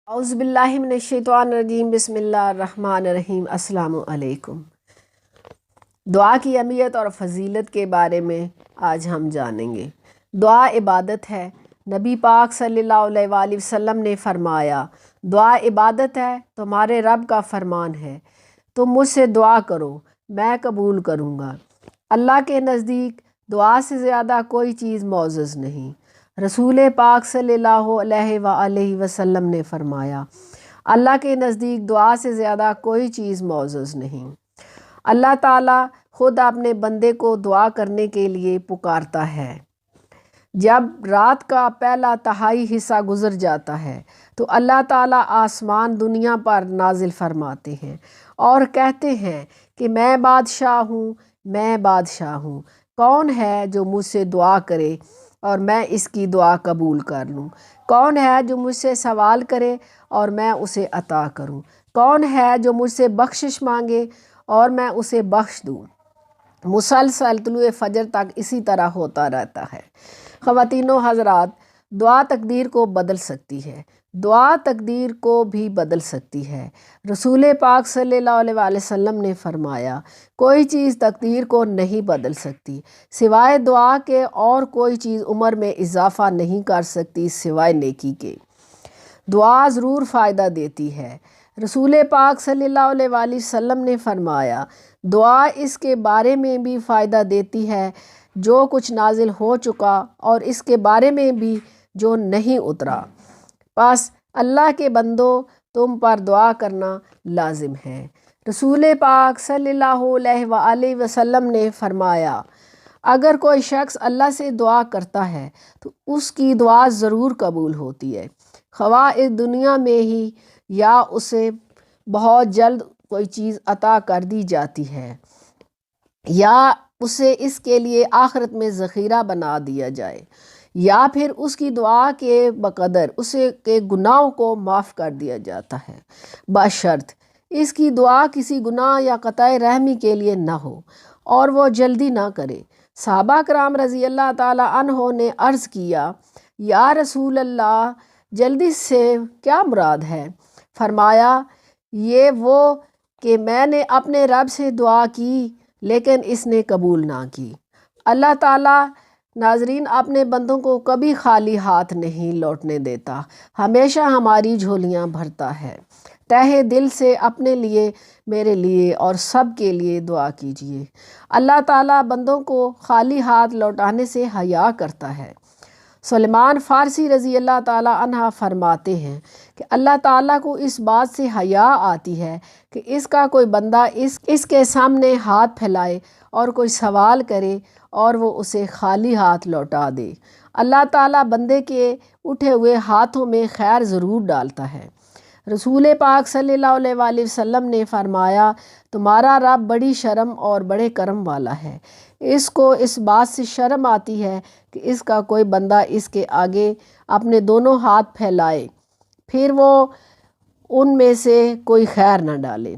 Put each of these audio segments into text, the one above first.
औज़ु बिल्लाहि मिनश्शैतानिर्रजीम बिस्मिल्लाहिर्रहमानिर्रहीम। अस्सलाम अलैकुम। दुआ की अहमियत और फ़जीलत के बारे में आज हम जानेंगे। दुआ इबादत है। नबी पाक सल्लल्लाहु अलैहि वसल्लम ने फरमाया, दुआ इबादत है, तुम्हारे रब का फरमान है, तुम मुझसे दुआ करो, मैं कबूल करूँगा। अल्लाह के नज़दीक दुआ से ज़्यादा कोई चीज़ मौज़ूज़ नहीं। रसूल पाक सल्लल्लाहु अलैहि वसल्लम ने फरमाया, अल्लाह के नज़दीक दुआ से ज़्यादा कोई चीज़ मौज़ूज़ नहीं। अल्लाह ताला ख़ुद अपने बंदे को दुआ करने के लिए पुकारता है। जब रात का पहला तिहाई हिस्सा गुज़र जाता है तो अल्लाह ताला आसमान दुनिया पर नाजिल फरमाते हैं और कहते हैं कि मैं बादशाह हूँ, मैं बादशाह हूँ। कौन है जो मुझसे दुआ करे और मैं इसकी दुआ कबूल कर लूँ? कौन है जो मुझसे सवाल करे और मैं उसे अता करूँ? कौन है जो मुझसे बख्शिश मांगे और मैं उसे बख्श दूँ? मुसलसल तुलुए फ़जर तक इसी तरह होता रहता है। ख़वातीनो हज़रात, दुआ तकदीर को बदल सकती है, दुआ तकदीर को भी बदल सकती है। रसूल पाक सल्लल्लाहु अलैहि वसल्लम ने फरमाया, कोई चीज़ तकदीर को नहीं बदल सकती सिवाय दुआ के, और कोई चीज़ उम्र में इजाफ़ा नहीं कर सकती सिवाय नेकी के। दुआ ज़रूर फ़ायदा देती है। रसूल पाक सल्लल्लाहु अलैहि वसल्लम ने फरमाया, दुआ इसके बारे में भी फ़ायदा देती है जो कुछ नाजिल हो चुका और इसके बारे में भी जो नहीं उतरा। बस अल्लाह के बंदो, तुम पर दुआ करना लाजिम है। रसूल पाक सल्लल्लाहु अलैहि वसल्लम ने फरमाया, अगर कोई शख्स अल्लाह से दुआ करता है तो उसकी दुआ ज़रूर कबूल होती है, ख्वाह इस दुनिया में ही या उसे बहुत जल्द कोई चीज़ अता कर दी जाती है या उसे इसके लिए आखिरत में ज़ख़ीरा बना दिया जाए, या फिर उसकी दुआ के बक़दर उसे के गुनाहों को माफ़ कर दिया जाता है, बशर्त इसकी दुआ किसी गुनाह या क़तई रहमी के लिए न हो और वो जल्दी ना करे। सहाबा कराम रज़ी अल्लाह ताला अन्हों ने अर्ज़ किया, या रसूल अल्लाह, जल्दी से क्या मुराद है? फरमाया, ये वो कि मैंने अपने रब से दुआ की लेकिन इसने कबूल ना की। अल्लाह ताला नाज़रीन अपने बंदों को कभी खाली हाथ नहीं लौटने देता, हमेशा हमारी झोलियां भरता है। तहे दिल से अपने लिए, मेरे लिए और सब के लिए दुआ कीजिए। अल्लाह ताला बंदों को खाली हाथ लौटाने से हया करता है। सलमान फ़ारसी रज़ी अल्लाह ताला अन्हा फरमाते हैं कि अल्लाह ताला को इस बात से हया आती है कि इसका कोई बंदा इसके सामने हाथ फैलाए और कोई सवाल करे और वो उसे खाली हाथ लौटा दे। अल्लाह ताला बंदे के उठे हुए हाथों में खैर ज़रूर डालता है। रसूल पाक सल्लल्लाहु अलैहि वसल्लम ने फरमाया, तुम्हारा रब बड़ी शर्म और बड़े करम वाला है। इसको इस बात से शर्म आती है कि इसका कोई बंदा इसके आगे अपने दोनों हाथ फैलाए, फिर वो उनमें से कोई खैर न डाले।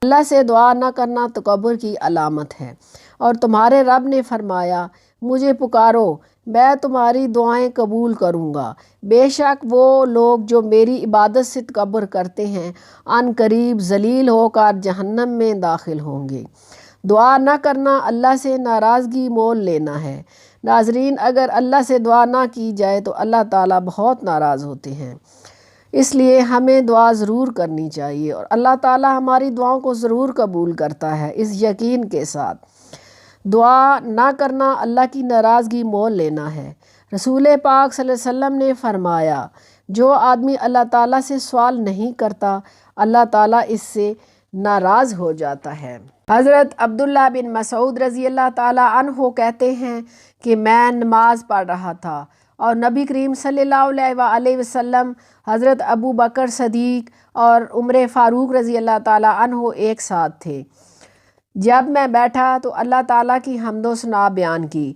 अल्लाह से दुआ न करना तकब्बुर की अलामत है। और तुम्हारे रब ने फरमाया, मुझे पुकारो, मैं तुम्हारी दुआएं कबूल करूँगा। बेशक वो लोग जो मेरी इबादत से तकब्बुर करते हैं अन करीब जलील होकर जहन्नम में दाखिल होंगे। दुआ न करना अल्लाह से नाराज़गी मोल लेना है। नाज़रीन, अगर अल्लाह से दुआ ना की जाए तो अल्लाह ताला बहुत नाराज़ होते हैं, इसलिए हमें दुआ ज़रूर करनी चाहिए और अल्लाह ताला हमारी दुआओं को ज़रूर कबूल करता है, इस यकीन के साथ। दुआ ना करना अल्लाह की नाराज़गी मोल लेना है। रसूल पाक सल्लल्लाहु अलैहि वसल्लम ने फरमाया, जो आदमी अल्लाह ताला से सवाल नहीं करता अल्लाह ताला इससे नाराज़ हो जाता है। हज़रत अब्दुल्ला बिन मसूद रज़ी अल्लाह ताला अन्हो कहते हैं कि मैं नमाज़ पढ़ रहा था और नबी करीम सल्लल्लाहु अलैहि वसल्लम, हज़रत अबू बकर सदीक़ और उमर फ़ारूक रज़ी अल्लाह ताला अन्हो एक साथ थे। जब मैं बैठा तो अल्लाह ताला की हम्दो सना बयान की,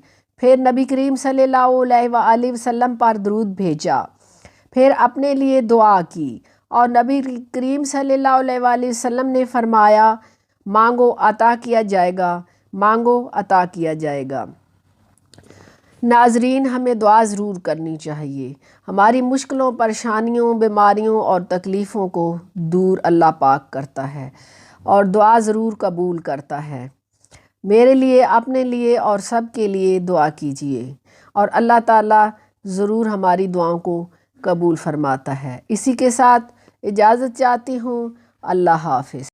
फिर नबी करीम सल्लल्लाहु अलैहि वसल्लम पर दरूद भेजा, फिर अपने लिए दुआ की और नबी करीम सल्लल्लाहु अलैहि वसल्लम ने फरमाया, मांगो अता किया जाएगा, मांगो अता किया जाएगा। ناظرین، ہمیں دعا ضرور کرنی چاہیے۔ ہماری مشکلوں، پریشانیوں، بیماریوں اور تکلیفوں کو دور اللہ پاک کرتا ہے اور دعا ضرور قبول کرتا ہے۔ میرے لیے، اپنے لیے اور سب کے لیے دعا کیجیے اور اللہ تعالیٰ ضرور ہماری دعاؤں کو قبول فرماتا ہے۔ اسی کے ساتھ اجازت چاہتی ہوں۔ اللہ حافظ۔